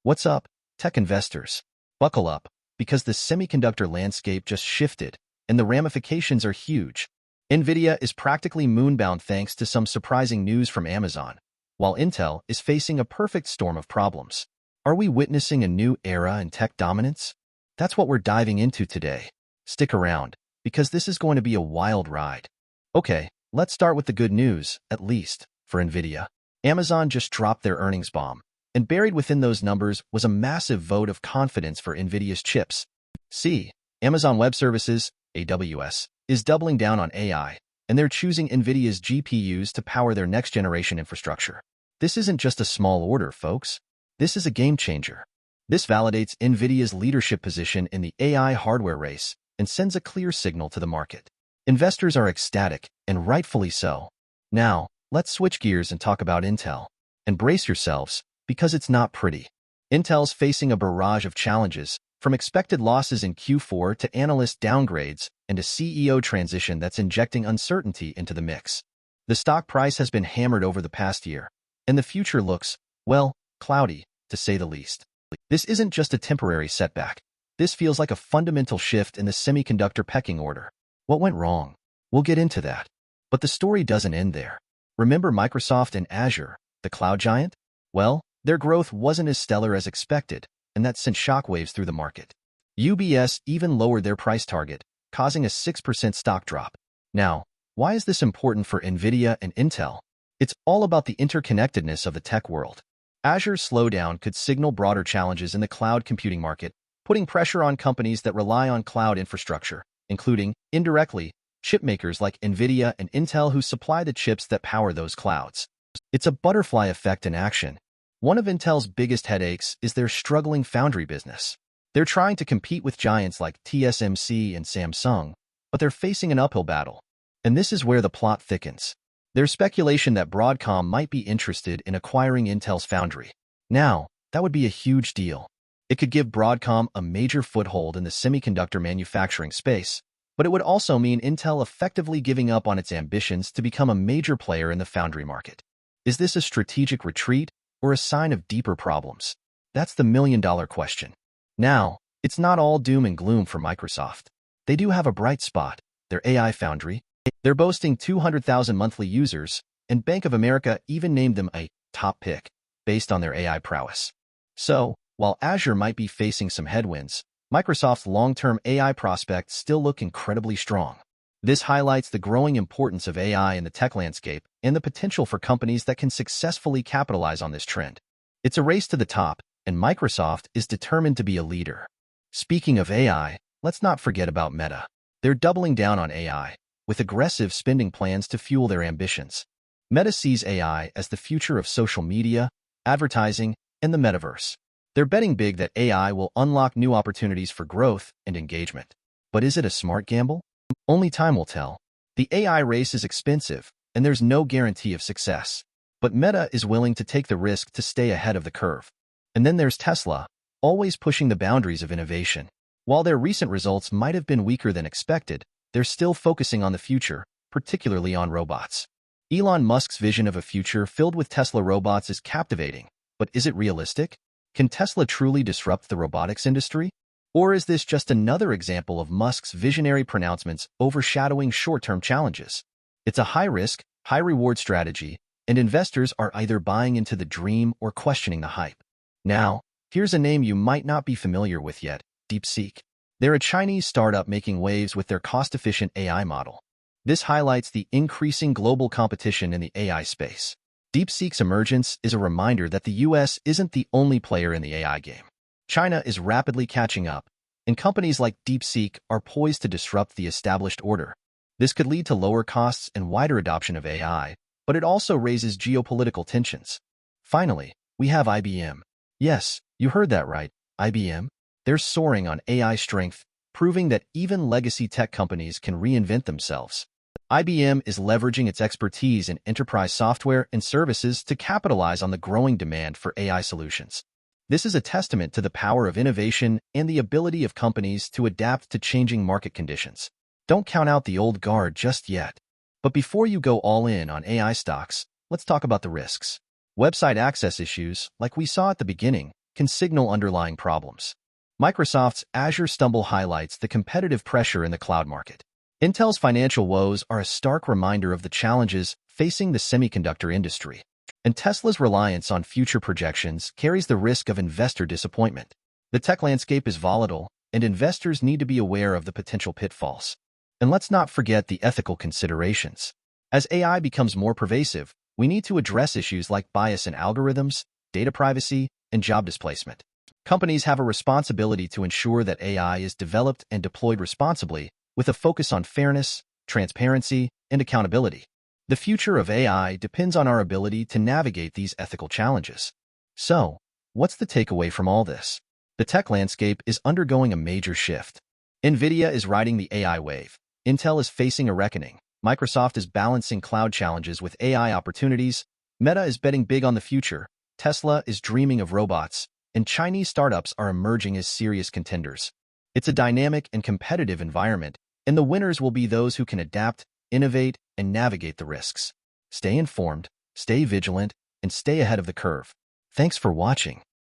What's up, tech investors? Buckle up, because the semiconductor landscape just shifted, and the ramifications are huge. Nvidia is practically moonbound thanks to some surprising news from Amazon, while Intel is facing a perfect storm of problems. Are we witnessing a new era in tech dominance? That's what we're diving into today. Stick around, because this is going to be a wild ride. Okay, let's start with the good news, at least, for Nvidia. Amazon just dropped their earnings bomb, and buried within those numbers was a massive vote of confidence for Nvidia's chips. See, Amazon Web Services, AWS, is doubling down on AI, and they're choosing Nvidia's GPUs to power their next-generation infrastructure. This isn't just a small order, folks. This is a game changer. This validates Nvidia's leadership position in the AI hardware race and sends a clear signal to the market. Investors are ecstatic, and rightfully so. Now, let's switch gears and talk about Intel. And brace yourselves, because it's not pretty. Intel's facing a barrage of challenges, from expected losses in Q4 to analyst downgrades and a CEO transition that's injecting uncertainty into the mix. The stock price has been hammered over the past year, and the future looks, well, cloudy, to say the least. This isn't just a temporary setback. This feels like a fundamental shift in the semiconductor pecking order. What went wrong? We'll get into that. But the story doesn't end there. Remember Microsoft and Azure, the cloud giant? Well, their growth wasn't as stellar as expected, and that sent shockwaves through the market. UBS even lowered their price target, causing a 6% stock drop. Now, why is this important for Nvidia and Intel? It's all about the interconnectedness of the tech world. Azure's slowdown could signal broader challenges in the cloud computing market, putting pressure on companies that rely on cloud infrastructure, including, indirectly, chipmakers like Nvidia and Intel who supply the chips that power those clouds. It's a butterfly effect in action. One of Intel's biggest headaches is their struggling foundry business. They're trying to compete with giants like TSMC and Samsung, but they're facing an uphill battle. And this is where the plot thickens. There's speculation that Broadcom might be interested in acquiring Intel's foundry. Now, that would be a huge deal. It could give Broadcom a major foothold in the semiconductor manufacturing space, but it would also mean Intel effectively giving up on its ambitions to become a major player in the foundry market. Is this a strategic retreat or a sign of deeper problems? That's the million-dollar question. Now, it's not all doom and gloom for Microsoft. They do have a bright spot, their AI foundry. They're boasting 200,000 monthly users, and Bank of America even named them a top pick based on their AI prowess. So, while Azure might be facing some headwinds, Microsoft's long-term AI prospects still look incredibly strong. This highlights the growing importance of AI in the tech landscape and the potential for companies that can successfully capitalize on this trend. It's a race to the top, and Microsoft is determined to be a leader. Speaking of AI, let's not forget about Meta. They're doubling down on AI, with aggressive spending plans to fuel their ambitions. Meta sees AI as the future of social media, advertising, and the metaverse. They're betting big that AI will unlock new opportunities for growth and engagement. But is it a smart gamble? Only time will tell. The AI race is expensive, and there's no guarantee of success. But Meta is willing to take the risk to stay ahead of the curve. And then there's Tesla, always pushing the boundaries of innovation. While their recent results might have been weaker than expected, they're still focusing on the future, particularly on robots. Elon Musk's vision of a future filled with Tesla robots is captivating, but is it realistic? Can Tesla truly disrupt the robotics industry? Or is this just another example of Musk's visionary pronouncements overshadowing short-term challenges? It's a high-risk, high-reward strategy, and investors are either buying into the dream or questioning the hype. Now, here's a name you might not be familiar with yet, DeepSeek. They're a Chinese startup making waves with their cost-efficient AI model. This highlights the increasing global competition in the AI space. DeepSeek's emergence is a reminder that the US isn't the only player in the AI game. China is rapidly catching up, and companies like DeepSeek are poised to disrupt the established order. This could lead to lower costs and wider adoption of AI, but it also raises geopolitical tensions. Finally, we have IBM. Yes, you heard that right, IBM. They're soaring on AI strength, proving that even legacy tech companies can reinvent themselves. IBM is leveraging its expertise in enterprise software and services to capitalize on the growing demand for AI solutions. This is a testament to the power of innovation and the ability of companies to adapt to changing market conditions. Don't count out the old guard just yet. But before you go all in on AI stocks, let's talk about the risks. Website access issues, like we saw at the beginning, can signal underlying problems. Microsoft's Azure stumble highlights the competitive pressure in the cloud market. Intel's financial woes are a stark reminder of the challenges facing the semiconductor industry. And Tesla's reliance on future projections carries the risk of investor disappointment. The tech landscape is volatile, and investors need to be aware of the potential pitfalls. And let's not forget the ethical considerations. As AI becomes more pervasive, we need to address issues like bias in algorithms, data privacy, and job displacement. Companies have a responsibility to ensure that AI is developed and deployed responsibly, with a focus on fairness, transparency, and accountability. The future of AI depends on our ability to navigate these ethical challenges. So, what's the takeaway from all this? The tech landscape is undergoing a major shift. Nvidia is riding the AI wave. Intel is facing a reckoning. Microsoft is balancing cloud challenges with AI opportunities. Meta is betting big on the future. Tesla is dreaming of robots. And Chinese startups are emerging as serious contenders. It's a dynamic and competitive environment, and the winners will be those who can adapt, innovate, and navigate the risks. Stay informed, stay vigilant, and stay ahead of the curve. Thanks for watching.